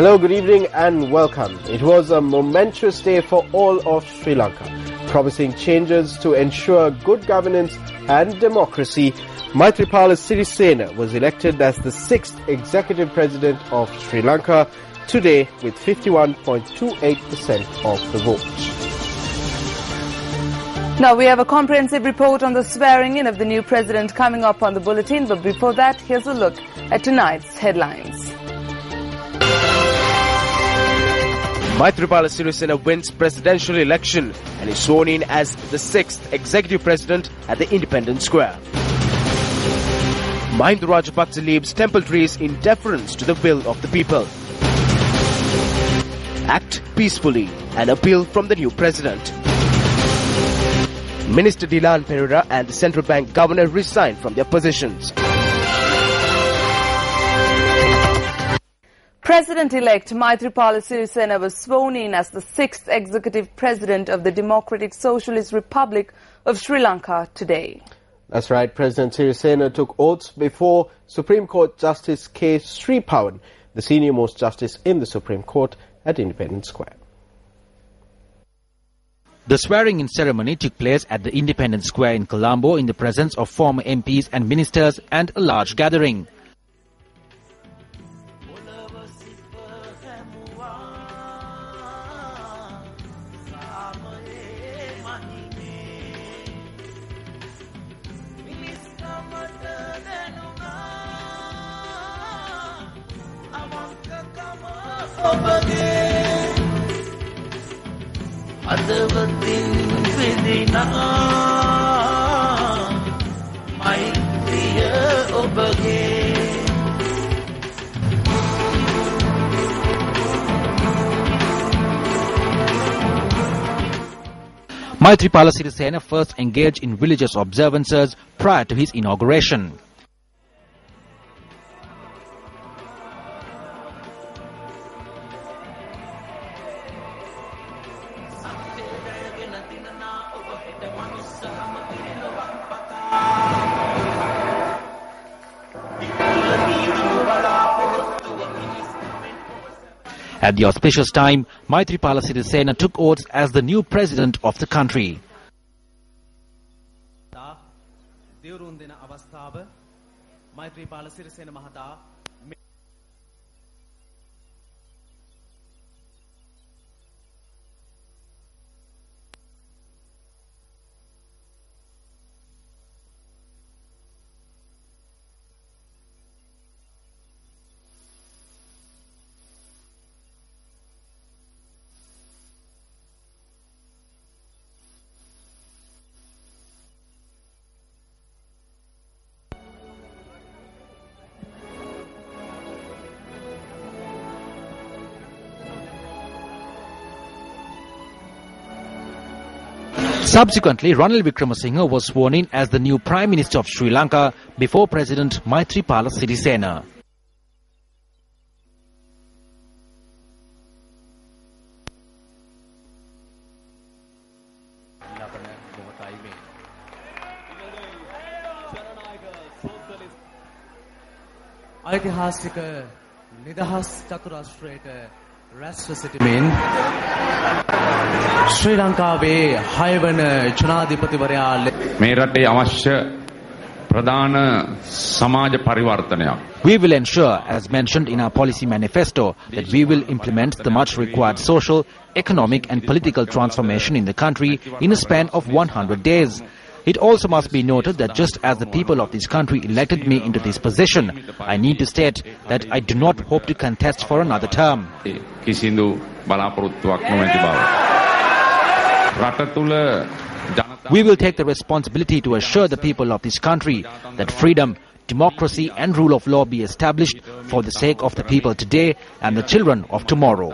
Hello, good evening and welcome. It was a momentous day for all of Sri Lanka, promising changes to ensure good governance and democracy. Maithripala Sirisena was elected as the 6th executive president of Sri Lanka today with 51.28% of the vote. Now we have a comprehensive report on the swearing-in of the new president coming up on the bulletin, but before that, here's a look at tonight's headlines. Maithripala Sirisena wins presidential election and is sworn in as the 6th executive president at the Independence Square. Mahinda Rajapaksa leaves temple trees in deference to the will of the people. Act peacefully, an appeal from the new president. Minister Dilan Pereira and the central bank governor resigned from their positions. President-elect Maithripala Sirisena was sworn in as the 6th executive president of the Democratic Socialist Republic of Sri Lanka today. That's right. President Sirisena took oaths before Supreme Court Justice K. Sripawan, the senior-most justice in the Supreme Court, at Independence Square. The swearing-in ceremony took place at the Independence Square in Colombo in the presence of former MPs and ministers and a large gathering. Maithripala Sirisena first engaged in religious observances prior to his inauguration. At the auspicious time, Maithripala Sirisena took oaths as the new president of the country. Subsequently, Ranil Wickremesinghe was sworn in as the new Prime Minister of Sri Lanka before President Maithripala Sirisena. ऐतिहासिक निदहस चतुराष्ट्रයට රැස්ව සිටිමින් ශ්‍රී ලංකාවේ 6 වන ජනාධිපතිවරයා මේ රටේ අවශ්‍ය ප්‍රධාන සමාජ පරිවර්තනයක්. We will ensure, as mentioned in our policy manifesto, that we will implement the much required social, economic and political transformation in the country in a span of 100 days. It also must be noted that just as the people of this country elected me into this position, I need to state that I do not hope to contest for another term. We will take the responsibility to assure the people of this country that freedom, democracy and rule of law be established for the sake of the people today and the children of tomorrow.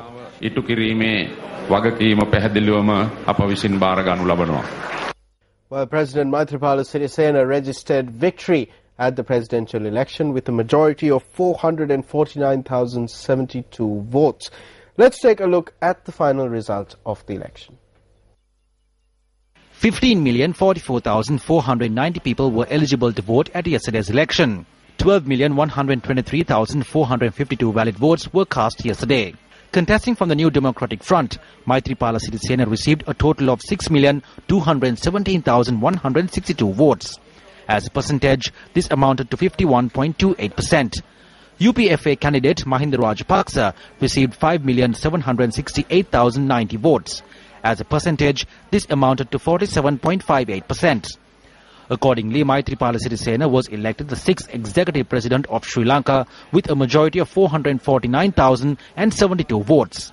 Well, President Maithripala Sirisena registered victory at the presidential election with a majority of 449,072 votes. Let's take a look at the final result of the election. 15,044,490 people were eligible to vote at yesterday's election. 12,123,452 valid votes were cast yesterday. Contesting from the New Democratic Front, Maithripala Sirisena received a total of 6,217,162 votes. As a percentage, this amounted to 51.28%. UPFA candidate Mahinda Rajapaksa received 5,768,090 votes. As a percentage, this amounted to 47.58%. Accordingly, Maithripala Sirisena was elected the 6th Executive President of Sri Lanka with a majority of 449,072 votes.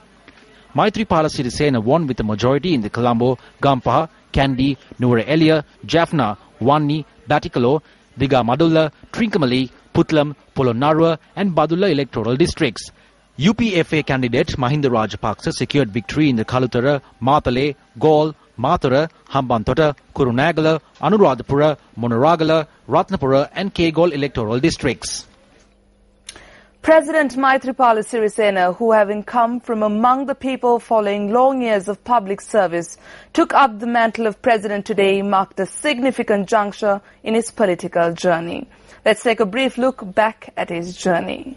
Maithripala Sirisena won with a majority in the Colombo, Gampaha, Kandy, Nuwara Eliya, Jaffna, Wanni, Batticaloa, Diga Madulla, Trincomalee, Puttlam, Polonnaruwa and Badulla electoral districts. UPFA candidate Mahinda Rajapaksa secured victory in the Kalutara, Matale, Galle, Mathura, Hambantota, Kurunegala, Anuradhapura, Monaragala, Ratnapura and Kegol electoral districts. President Maithripala Sirisena, who having come from among the people following long years of public service, took up the mantle of president today, marked a significant juncture in his political journey. Let's take a brief look back at his journey.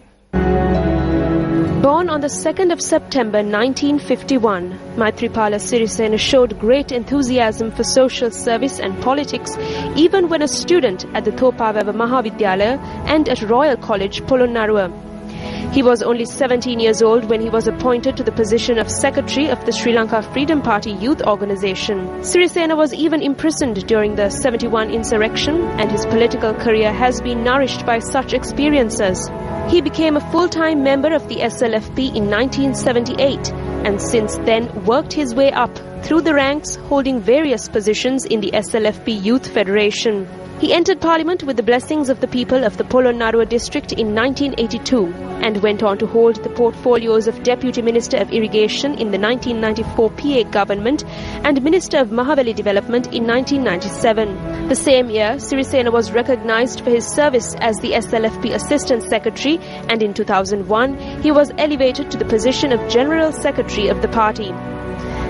Born on the 2nd of September 1951, Maithripala Sirisena showed great enthusiasm for social service and politics even when a student at the Thopavava Mahavidyalaya and at Royal College, Polonnaruwa. He was only 17 years old when he was appointed to the position of Secretary of the Sri Lanka Freedom Party Youth Organisation. Sirisena was even imprisoned during the 71 insurrection, and his political career has been nourished by such experiences. He became a full-time member of the SLFP in 1978 and since then worked his way up through the ranks, holding various positions in the SLFP Youth Federation. He entered Parliament with the blessings of the people of the Polonnaruwa district in 1982 and went on to hold the portfolios of Deputy Minister of Irrigation in the 1994 PA government and Minister of Mahaveli Development in 1997. The same year, Sirisena was recognized for his service as the SLFP Assistant Secretary, and in 2001 he was elevated to the position of General Secretary of the party.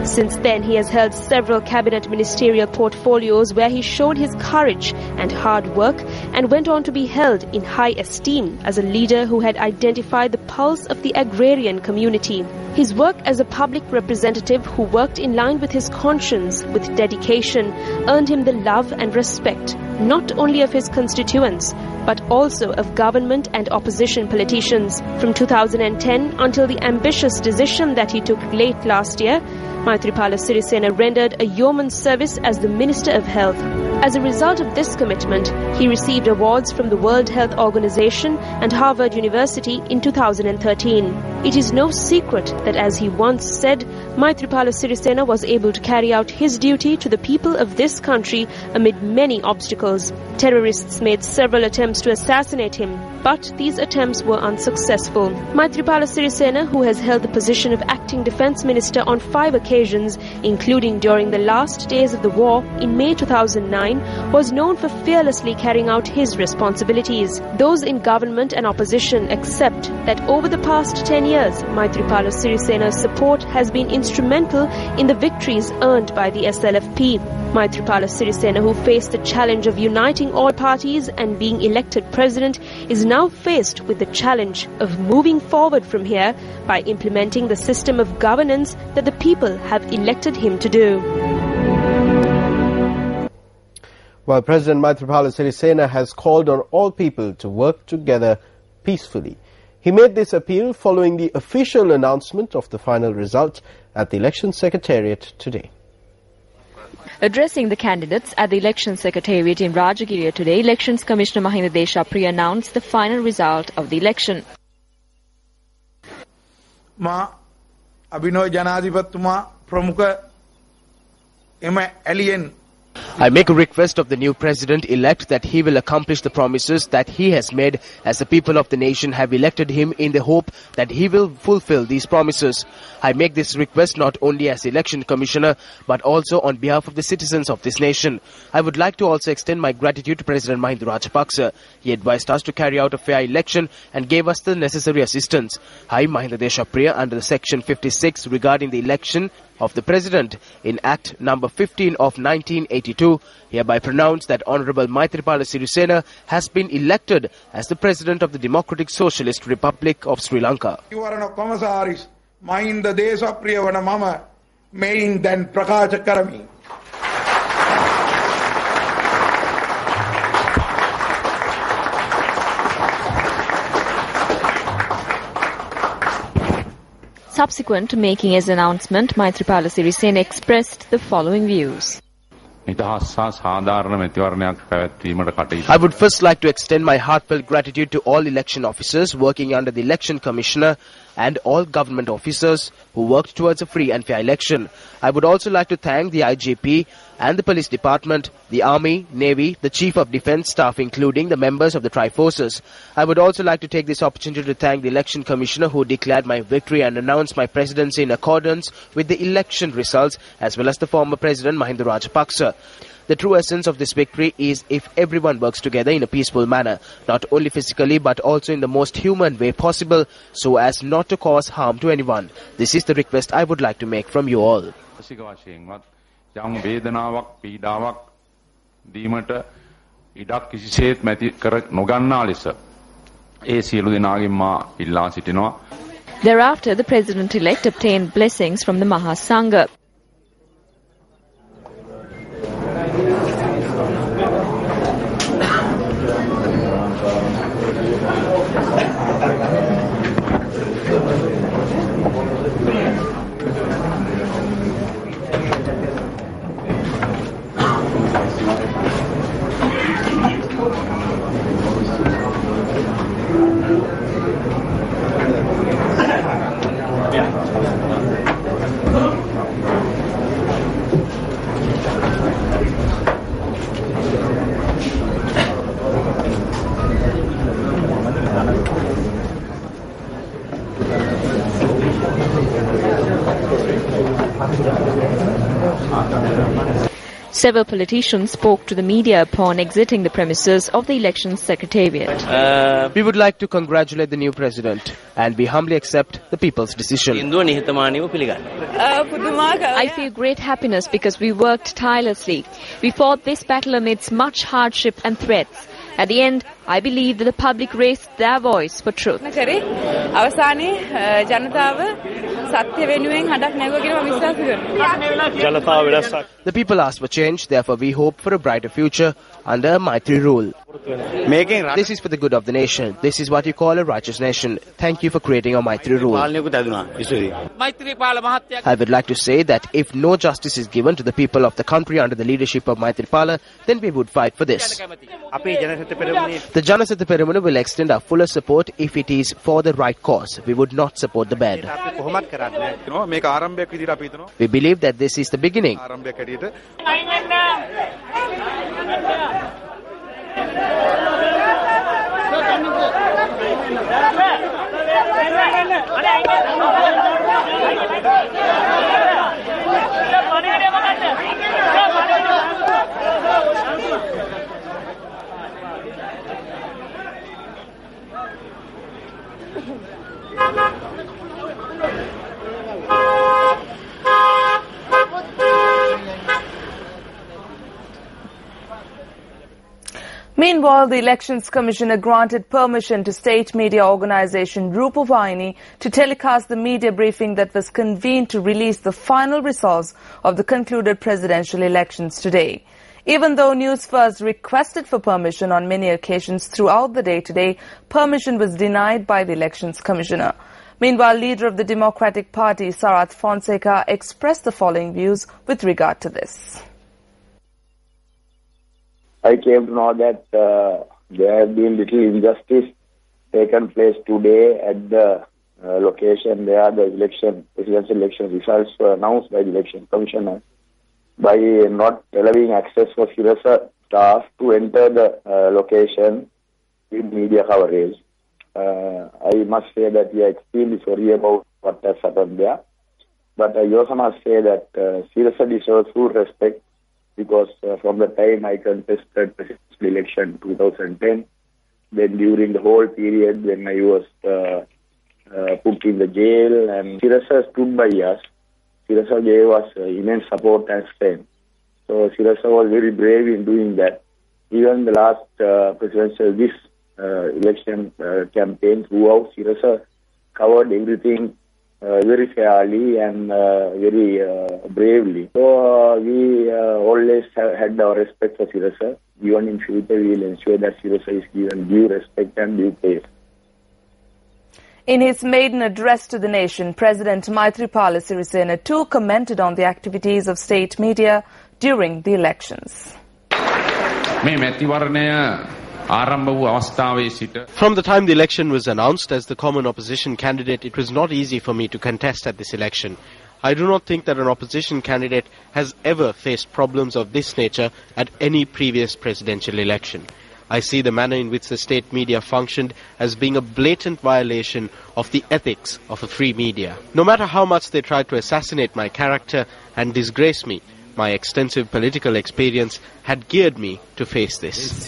Since then, he has held several cabinet ministerial portfolios where he showed his courage and hard work and went on to be held in high esteem as a leader who had identified the pulse of the agrarian community. His work as a public representative who worked in line with his conscience with dedication earned him the love and respect not only of his constituents but also of government and opposition politicians. From 2010 until the ambitious decision that he took late last year, Maithripala Sirisena rendered a yeoman's service as the Minister of Health. As a result of this commitment, he received awards from the World Health Organization and Harvard University in 2013. It is no secret that, as he once said, Maithripala Sirisena was able to carry out his duty to the people of this country amid many obstacles. Terrorists made several attempts to assassinate him, but these attempts were unsuccessful. Maithripala Sirisena, who has held the position of Acting Defence Minister on 5 occasions, including during the last days of the war in May 2009, was known for fearlessly carrying out his responsibilities. Those in government and opposition accept that over the past 10 years, Maithripala Sirisena's support has been instrumental in the victories earned by the SLFP. Maithripala Sirisena, who faced the challenge of uniting all parties and being elected president, is now faced with the challenge of moving forward from here by implementing the system of governance that the people have elected him to do. While President Maithripala Sirisena has called on all people to work together peacefully. He made this appeal following the official announcement of the final result at the Election Secretariat today. Addressing the candidates at the Election Secretariat in Rajagiriya today, Elections Commissioner Mahinda Deshapriya announced the final result of the election. Ma Abhinav Janadipatuma Pramuka Ema Alien. I make a request of the new president-elect that he will accomplish the promises that he has made, as the people of the nation have elected him in the hope that he will fulfill these promises. I make this request not only as election commissioner but also on behalf of the citizens of this nation. I would like to also extend my gratitude to President Mahinda Rajapaksa. He advised us to carry out a fair election and gave us the necessary assistance. I, Mahinda Deshapriya, under the Section 56 regarding the election of the President in Act number 15 of 1980. 1982, hereby pronounced that Honorable Maithripala Sirisena has been elected as the President of the Democratic Socialist Republic of Sri Lanka. ඉවරණ කොමසාරිස් Mahinda Deshapriya වන මම මෙයින් දැන් ප්‍රකාශ කරමි. Subsequent to making his announcement, Maithripala Sirisena expressed the following views. I would first like to extend my heartfelt gratitude to all election officers working under the Election Commissioner and all government officers who worked towards a free and fair election. I would also like to thank the IGP and the Police Department, the Army, Navy, the Chief of Defence Staff, including the members of the Tri-Forces. I would also like to take this opportunity to thank the Election Commissioner who declared my victory and announced my presidency in accordance with the election results, as well as the former President Mahinda Rajapaksa. The true essence of this victory is if everyone works together in a peaceful manner, not only physically but also in the most human way possible, so as not to cause harm to anyone. This is the request I would like to make from you all. Thereafter, the President-elect obtained blessings from the Mahasangha. Several politicians spoke to the media upon exiting the premises of the election secretariat. We would like to congratulate the new president and we humbly accept the people's decision. I feel great happiness because we worked tirelessly. We fought this battle amidst much hardship and threats. At the end, I believe that the public raised their voice for truth. The people asked for change, therefore we hope for a brighter future under Maitri rule. This is for the good of the nation. This is what you call a righteous nation. Thank you for creating a Maitri rule. I would like to say that if no justice is given to the people of the country under the leadership of Maithripala, then we would fight for this. The Janasatha Peramuna will extend our fuller support if it is for the right cause. We would not support the bad. We believe that this is the beginning. Meanwhile, the Elections Commissioner granted permission to state media organisation Rupavahini to telecast the media briefing that was convened to release the final results of the concluded presidential elections today. Even though Newsfirst requested for permission on many occasions throughout the day today, permission was denied by the Elections Commissioner. Meanwhile, leader of the Democratic Party, Sarath Fonseca, expressed the following views with regard to this. I came to know that there has been little injustice taken place today at the location where the presidential election results were announced by the Election Commissioner by not allowing access for Sirasa staff to enter the location with media coverage. I must say that we are extremely sorry about what has happened there. But I also must say that Sirasa deserves full respect because from the time I contested the presidential election 2010, then during the whole period when I was put in the jail, and Sirasa stood by us. Sirasa gave us immense support and strength. So Sirasa was very brave in doing that. Even the last presidential election campaign throughout, Sirasa covered everything very fairly and very bravely. So we always had our respect for Sirasa. Even in future, we will ensure that Sirasa is given due respect and due place. In his maiden address to the nation, President Maithripala Sirisena too commented on the activities of state media during the elections. From the time the election was announced as the common opposition candidate, it was not easy for me to contest at this election. I do not think that an opposition candidate has ever faced problems of this nature at any previous presidential election. I see the manner in which the state media functioned as being a blatant violation of the ethics of a free media. No matter how much they tried to assassinate my character and disgrace me, my extensive political experience had geared me to face this.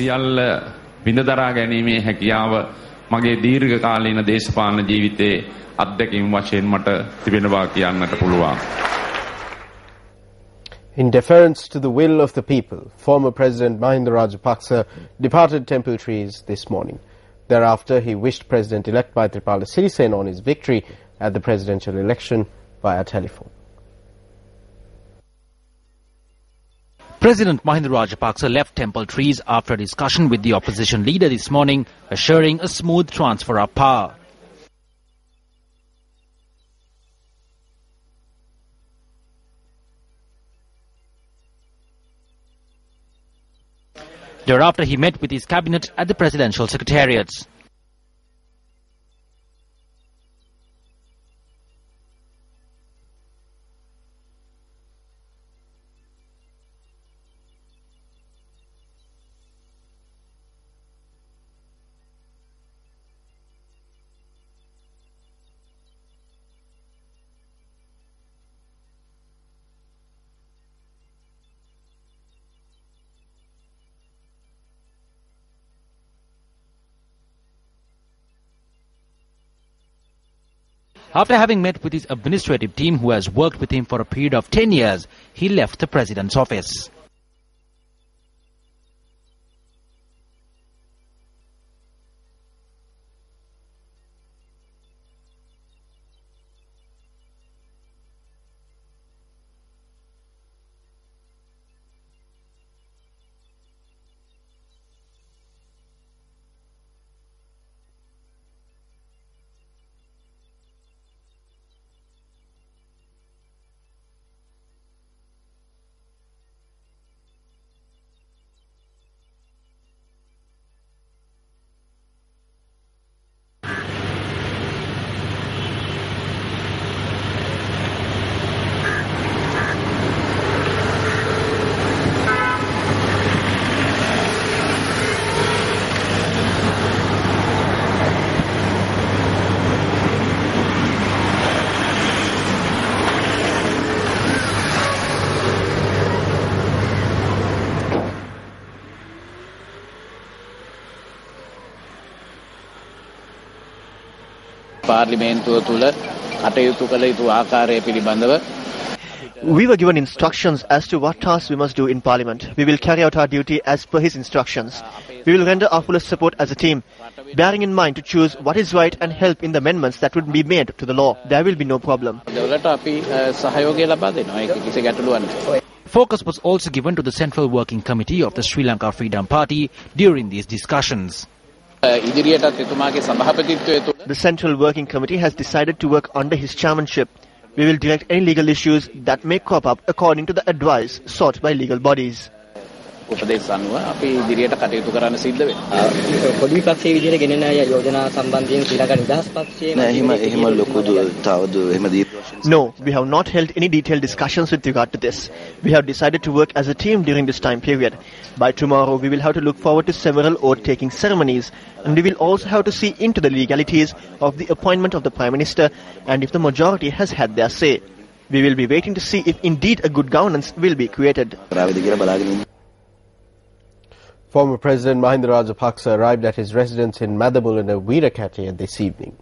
In deference to the will of the people, former President Mahinda Rajapaksa departed Temple Trees this morning. Thereafter, he wished President-elect Maithripala Sirisena on his victory at the presidential election via telephone. President Mahinda Rajapaksa left Temple Trees after a discussion with the opposition leader this morning, assuring a smooth transfer of power. Thereafter, he met with his cabinet at the presidential secretariats. After having met with his administrative team who has worked with him for a period of 10 years, he left the president's office. We were given instructions as to what tasks we must do in Parliament. We will carry out our duty as per his instructions. We will render our fullest support as a team, bearing in mind to choose what is right and help in the amendments that would be made to the law. There will be no problem. Focus was also given to the Central Working Committee of the Sri Lanka Freedom Party during these discussions. The Central Working Committee has decided to work under his chairmanship. We will direct any legal issues that may crop up according to the advice sought by legal bodies. No, we have not held any detailed discussions with regard to this. We have decided to work as a team during this time period. By tomorrow, we will have to look forward to several oath-taking ceremonies, and we will also have to see into the legalities of the appointment of the Prime Minister and if the majority has had their say. We will be waiting to see if indeed a good governance will be created. Former President Mahinda Rajapaksa arrived at his residence in Madabulana Weerakataya this evening.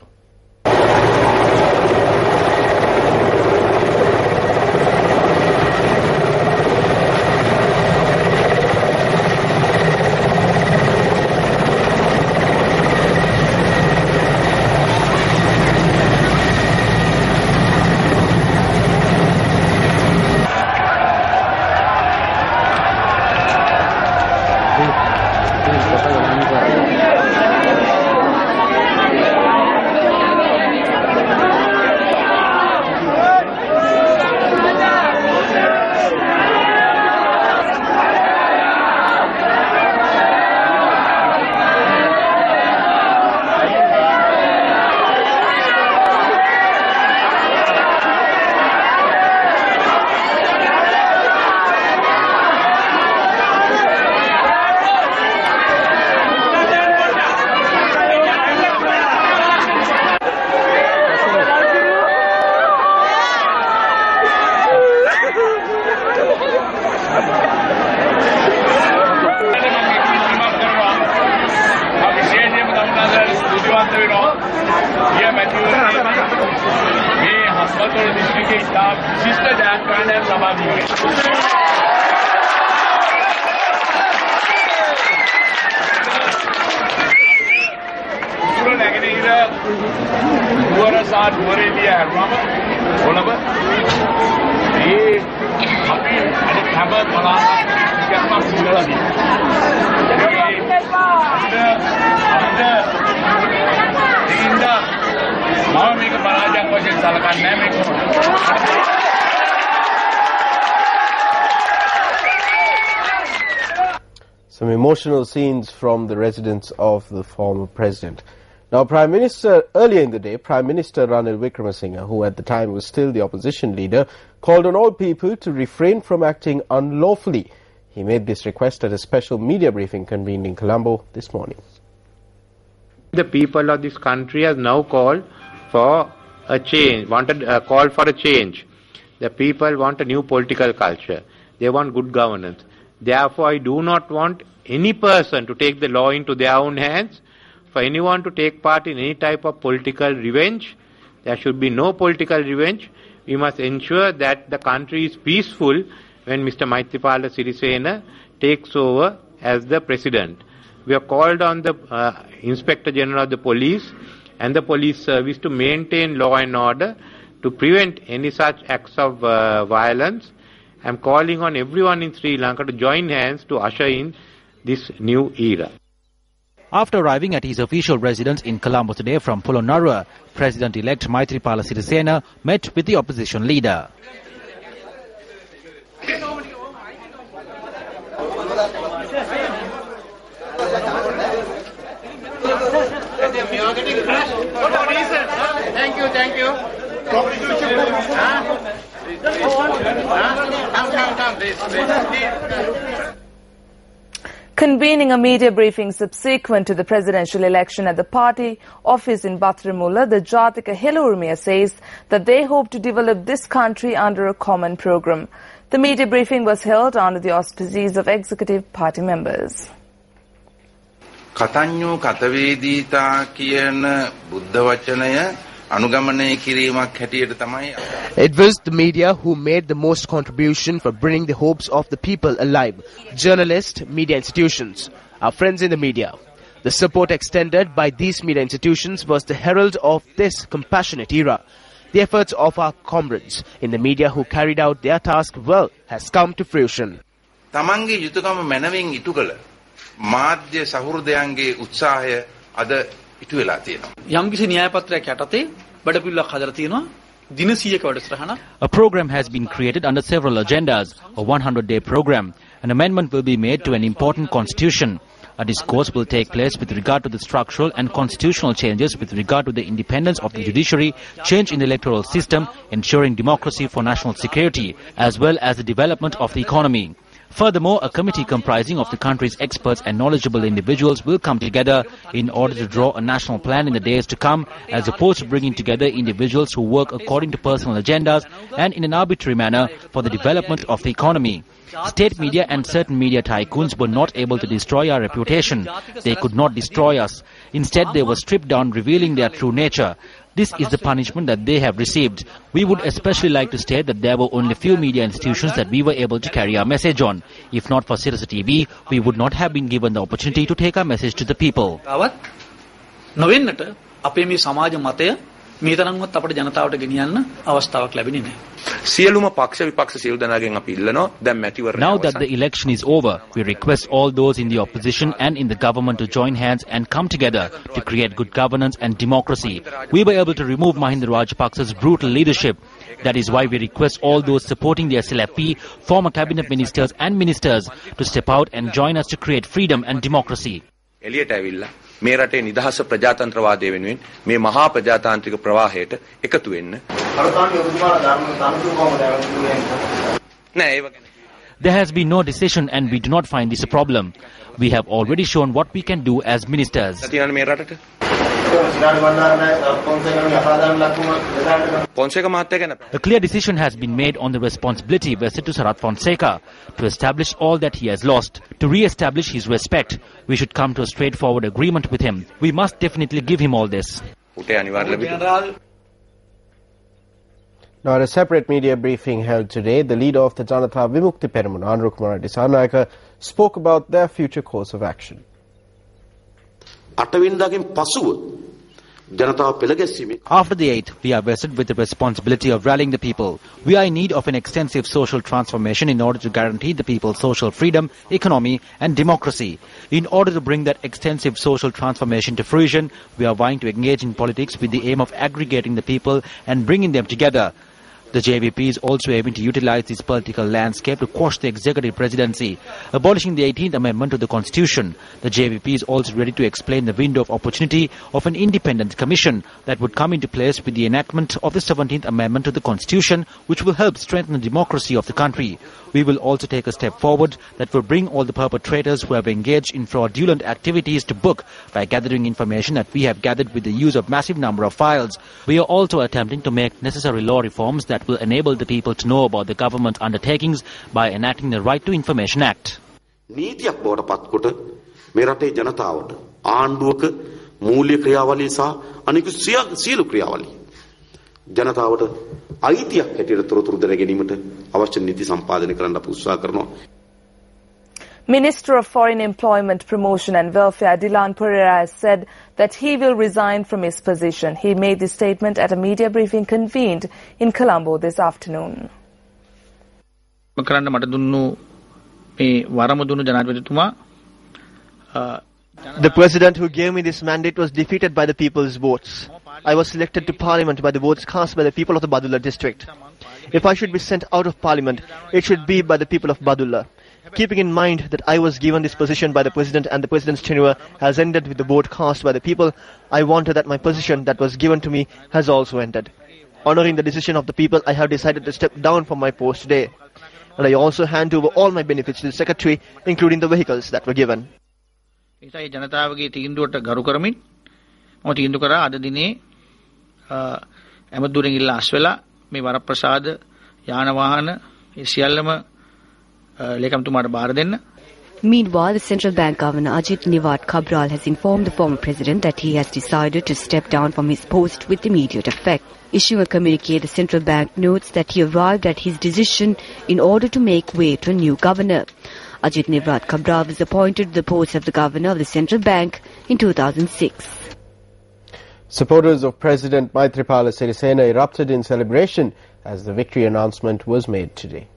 Some emotional scenes from the residence of the former president. Now, earlier in the day, Prime Minister Ranil Wickremesinghe, who at the time was still the opposition leader, called on all people to refrain from acting unlawfully. He made this request at a special media briefing convened in Colombo this morning. The people of this country has now called for a change, called for a change. The people want a new political culture. They want good governance. Therefore, I do not want any person to take the law into their own hands. For anyone to take part in any type of political revenge, there should be no political revenge. We must ensure that the country is peaceful when Mr. Maithripala Sirisena takes over as the president. We have called on the Inspector General of the Police and the police service to maintain law and order to prevent any such acts of violence. I am calling on everyone in Sri Lanka to join hands to usher in this new era. After arriving at his official residence in Colombo today from Polonnaruwa, President-elect Maithripala Sirisena met with the opposition leader. Thank you. Convening a media briefing subsequent to the presidential election at the party office in Batharamulla, the Jatika Helurmiya says that they hope to develop this country under a common program. The media briefing was held under the auspices of executive party members. Katanyo Katavedita කියන බුද්ධ වචනය අනුගමනය කිරීමක් හැටියට තමයි. It was the media who made the most contribution for bringing the hopes of the people alive. Journalists, media institutions, our friends in the media. The support extended by these media institutions was the herald of this compassionate era. The efforts of our comrades in the media who carried out their task well has come to fruition. තමන්ගේ යුතුයකම මනවින් ඉටු කළ මාධ්‍ය සහෘදයන්ගේ උත්සාහය අද ඉටු වෙලා තියෙනවා. යම්කිසි න්‍යාය පත්‍රයක් යටතේ වැඩපිළිවෙලක් හදලා තියෙනවා. දින 100ක වැඩසටහන. A program has been created under several agendas, a 100-day program. An amendment will be made to an important constitution. A discourse will take place with regard to the structural and constitutional changes with regard to the independence of the judiciary, change in the electoral system, ensuring democracy for national security, as well as the development of the economy. Furthermore, a committee comprising of the country's experts and knowledgeable individuals will come together in order to draw a national plan in the days to come, as opposed to bringing together individuals who work according to personal agendas and in an arbitrary manner for the development of the economy. State media and certain media tycoons were not able to destroy our reputation. They could not destroy us. Instead, they were stripped down, revealing their true nature. This is the punishment that they have received. We would especially like to state that there were only few media institutions that we were able to carry our message on. If not for Sirasa TV, we would not have been given the opportunity to take our message to the people. මේ තරම්වත් අපේ ජනතාවට ගෙනියන්න අවස්ථාවක් ලැබෙන්නේ නැහැ. සියලුම පක්ෂ විපක්ෂ සියලු දෙනාගෙන් අපි ඉල්ලනවා දැන් මැතිවරණය. Now that the election is over, we request all those in the opposition and in the government to join hands and come together to create good governance and democracy. We were able to remove Mahinda Rajapaksa's brutal leadership. That is why we request all those supporting the SLFP, former cabinet ministers and ministers to step out and join us to create freedom and democracy. එළියට ඇවිල්ලා මේ රටේ නිදහස ප්‍රජාතන්ත්‍රවාදය වෙනුවෙන් මේ මහා ප්‍රජාතාන්ත්‍රික ප්‍රවාහයට එකතු වෙන්න. There has been no decision and we do not find this a problem. We have already shown what we can do as ministers. A clear decision has been made on the responsibility vested to Sarath Fonseca to establish all that he has lost. To re-establish his respect, we should come to a straightforward agreement with him. We must definitely give him all this. Now, at a separate media briefing held today, the leader of the Janatha Vimukti Peramuna, Anru Kumara Dissanayaka, spoke about their future course of action. After the 8th, we are vested with the responsibility of rallying the people. We are in need of an extensive social transformation in order to guarantee the people's social freedom, economy and democracy. In order to bring that extensive social transformation to fruition, we are vying to engage in politics with the aim of aggregating the people and bringing them together. The JVP is also aiming to utilize this political landscape to quash the executive presidency, abolishing the 18th Amendment to the Constitution. The JVP is also ready to explain the window of opportunity of an independent commission that would come into place with the enactment of the 17th Amendment to the Constitution, which will help strengthen the democracy of the country. We will also take a step forward that will bring all the perpetrators who have engaged in fraudulent activities to book by gathering information that we have gathered with the use of massive number of files. We are also attempting to make necessary law reforms that will enable the people to know about the government's undertakings by enacting the Right to Information Act. නීතියක් බවට පත්කොට මේ රටේ ජනතාවට ආණ්ඩුවක මූල්‍ය ක්‍රියාවලිය සහ අනිකුත් සියලු ක්‍රියාවලිය ජනතාවට අයිතියක් හැටියට තොරතුරු දැන ගැනීමට අවශ්‍ය නීති සම්පාදනය කරන්න අපි උත්සාහ කරනවා. Minister of Foreign Employment, Promotion and Welfare Dilan Pereira has said that he will resign from his position. He made this statement at a media briefing convened in Colombo this afternoon. The president who gave me this mandate was defeated by the people's votes. I was selected to parliament by the votes cast by the people of the Badulla district. If I should be sent out of parliament, it should be by the people of Badulla. Keeping in mind that I was given this position by the president and the president's tenure has ended with the vote cast by the people, I wanted that my position that was given to me has also ended. Honoring the decision of the people, I have decided to step down from my post today. And I also hand over all my benefits to the secretary, including the vehicles that were given. Meanwhile, the central bank governor Ajit Niwat Cabral has informed the former president that he has decided to step down from his post with immediate effect. Issuing a communique, the central bank notes that he arrived at his decision in order to make way to a new governor. Ajit Niwat Cabral was appointed to the post of the governor of the central bank in 2006. Supporters of President Maithripala Sirisena erupted in celebration as the victory announcement was made today.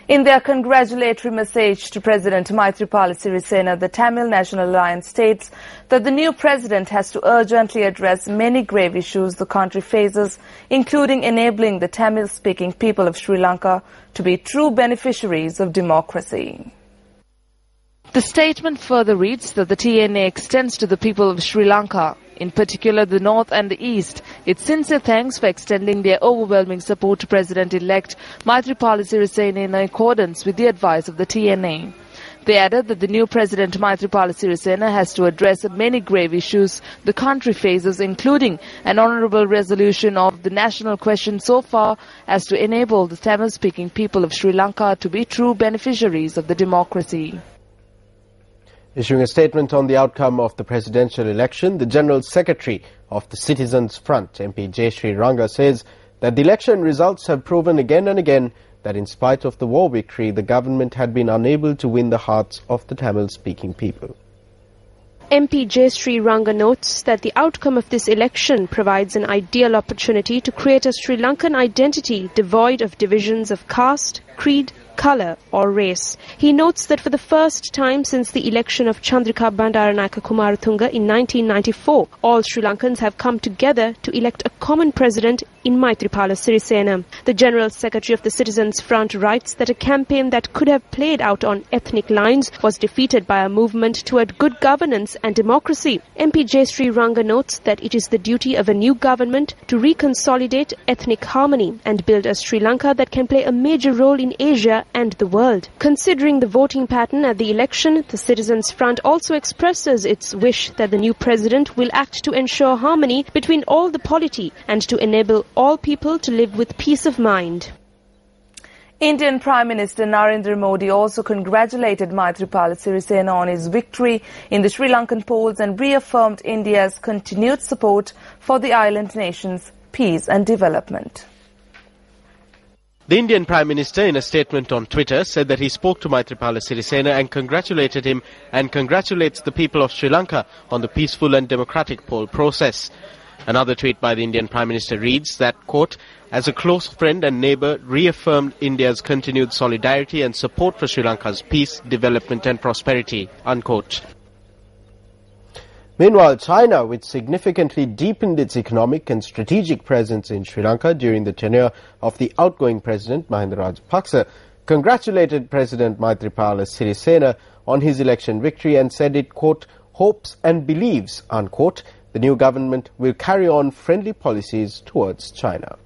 In their congratulatory message to President Maithripala Sirisena, the Tamil National Alliance states that the new president has to urgently address many grave issues the country faces, including enabling the Tamil-speaking people of Sri Lanka to be true beneficiaries of democracy. The statement further reads that the TNA extends to the people of Sri Lanka, in particular the North and the East, its sincere thanks for extending their overwhelming support to President-elect Maithripala Sirisena in accordance with the advice of the TNA. They added that the new President Maithripala Sirisena has to address many grave issues the country faces, including an honourable resolution of the national question so far as to enable the Tamil-speaking people of Sri Lanka to be true beneficiaries of the democracy. Issuing a statement on the outcome of the presidential election, the General Secretary of the Citizens Front, MP Jayashree Ranga, says that the election results have proven again and again that in spite of the war victory, the government had been unable to win the hearts of the Tamil-speaking people. MP Jayashree Ranga notes that the outcome of this election provides an ideal opportunity to create a Sri Lankan identity devoid of divisions of caste, creed, colour or race. He notes that for the first time since the election of Chandrika Bandaranayake Kumaratunga in 1994, all Sri Lankans have come together to elect a common president in Maithripala Sirisena. The General Secretary of the Citizens Front writes that a campaign that could have played out on ethnic lines was defeated by a movement toward good governance and democracy. MP Jayashree Ranga notes that it is the duty of a new government to reconsolidate ethnic harmony and build a Sri Lanka that can play a major role in Asia and the world. Considering the voting pattern at the election, the Citizens Front also expresses its wish that the new president will act to ensure harmony between all the polity and to enable all people to live with peace of mind. Indian Prime Minister Narendra Modi also congratulated Maithripala Sirisena on his victory in the Sri Lankan polls and reaffirmed India's continued support for the island nation's peace and development. The Indian Prime Minister, in a statement on Twitter, said that he spoke to Maithripala Sirisena and congratulated him and congratulates the people of Sri Lanka on the peaceful and democratic poll process. Another tweet by the Indian Prime Minister reads that, quote, as a close friend and neighbour, reaffirmed India's continued solidarity and support for Sri Lanka's peace, development and prosperity, unquote. Meanwhile, China, which significantly deepened its economic and strategic presence in Sri Lanka during the tenure of the outgoing President Mahinda Rajapaksa, congratulated President Maithripala Sirisena on his election victory and said it, quote, hopes and believes, unquote, the new government will carry on friendly policies towards China.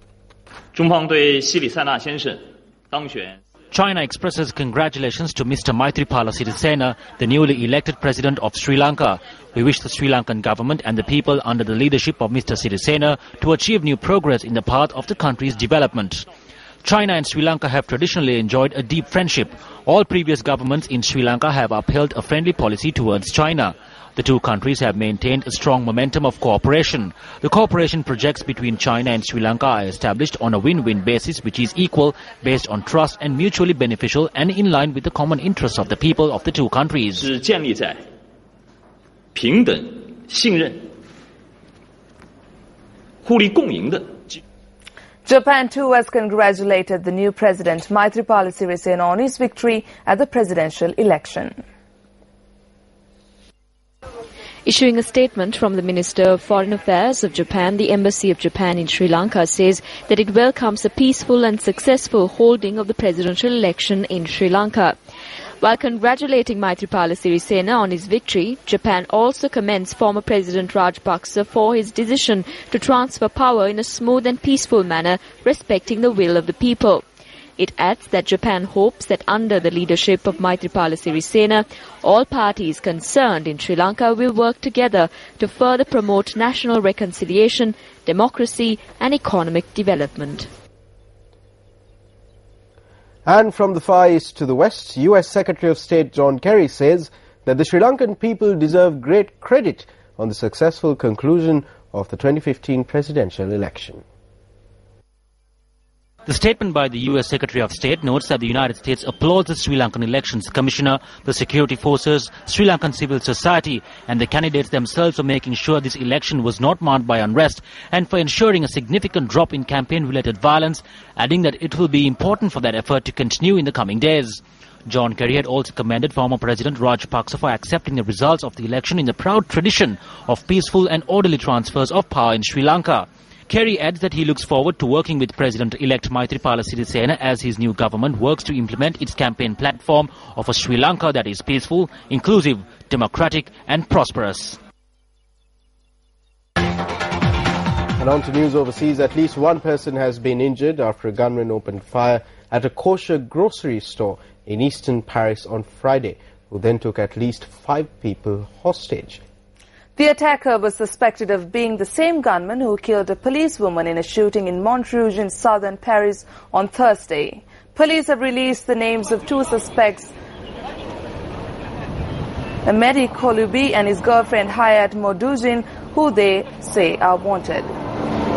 China expresses congratulations to Mr. Maithripala Sirisena, the newly elected President of Sri Lanka. We wish the Sri Lankan government and the people under the leadership of Mr. Sirisena to achieve new progress in the path of the country's development. China and Sri Lanka have traditionally enjoyed a deep friendship. All previous governments in Sri Lanka have upheld a friendly policy towards China. The two countries have maintained a strong momentum of cooperation. The cooperation projects between China and Sri Lanka are established on a win-win basis which is equal, based on trust and mutually beneficial and in line with the common interests of the people of the two countries. Japan too has congratulated the new President Maithripala Sirisena on his victory at the presidential election. Issuing a statement from the Minister of Foreign Affairs of Japan, the Embassy of Japan in Sri Lanka says that it welcomes a peaceful and successful holding of the presidential election in Sri Lanka. While congratulating Maithripala Sirisena on his victory, Japan also commends former President Rajapaksa for his decision to transfer power in a smooth and peaceful manner, respecting the will of the people. It adds that Japan hopes that under the leadership of Maithripala Sirisena, all parties concerned in Sri Lanka will work together to further promote national reconciliation, democracy and economic development. And from the Far East to the West, U.S. Secretary of State John Kerry says that the Sri Lankan people deserve great credit on the successful conclusion of the 2015 presidential election. The statement by the US Secretary of State notes that the United States applauds the Sri Lankan Elections Commissioner, the security forces, Sri Lankan civil society and the candidates themselves for making sure this election was not marked by unrest and for ensuring a significant drop in campaign-related violence, adding that it will be important for that effort to continue in the coming days. John Kerry had also commended former President Rajapaksa for accepting the results of the election in the proud tradition of peaceful and orderly transfers of power in Sri Lanka. Kerry adds that he looks forward to working with President-elect Maithripala Sirisena as his new government works to implement its campaign platform of a Sri Lanka that is peaceful, inclusive, democratic and prosperous. And on to news overseas. At least one person has been injured after a gunman opened fire at a kosher grocery store in eastern Paris on Friday, who then took at least 5 people hostage. The attacker was suspected of being the same gunman who killed a policewoman in a shooting in Montrouge in southern Paris on Thursday. Police have released the names of 2 suspects, Mehdi Kolubi and his girlfriend Hayat Modoujin, who they say are wanted.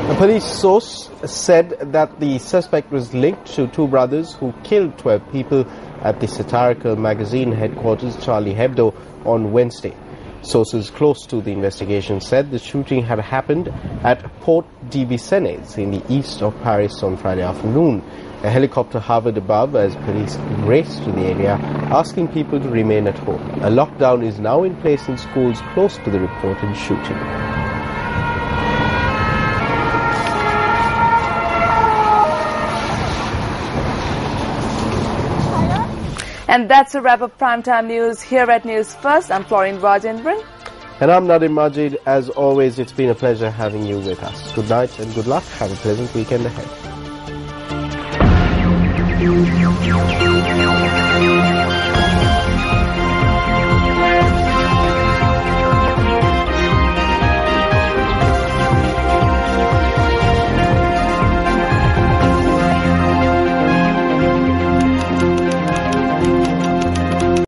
A police source said that the suspect was linked to 2 brothers who killed 12 people at the satirical magazine headquarters Charlie Hebdo on Wednesday. Sources close to the investigation said the shooting had happened at Port de Vincennes in the east of Paris on Friday afternoon. A helicopter hovered above as police raced to the area, asking people to remain at home. A lockdown is now in place in schools close to the reported shooting. And that's a wrap of primetime news here at News First. I'm Florine Rajendran. And I'm Nadim Majid. As always, it's been a pleasure having you with us. Good night and good luck. Have a pleasant weekend ahead.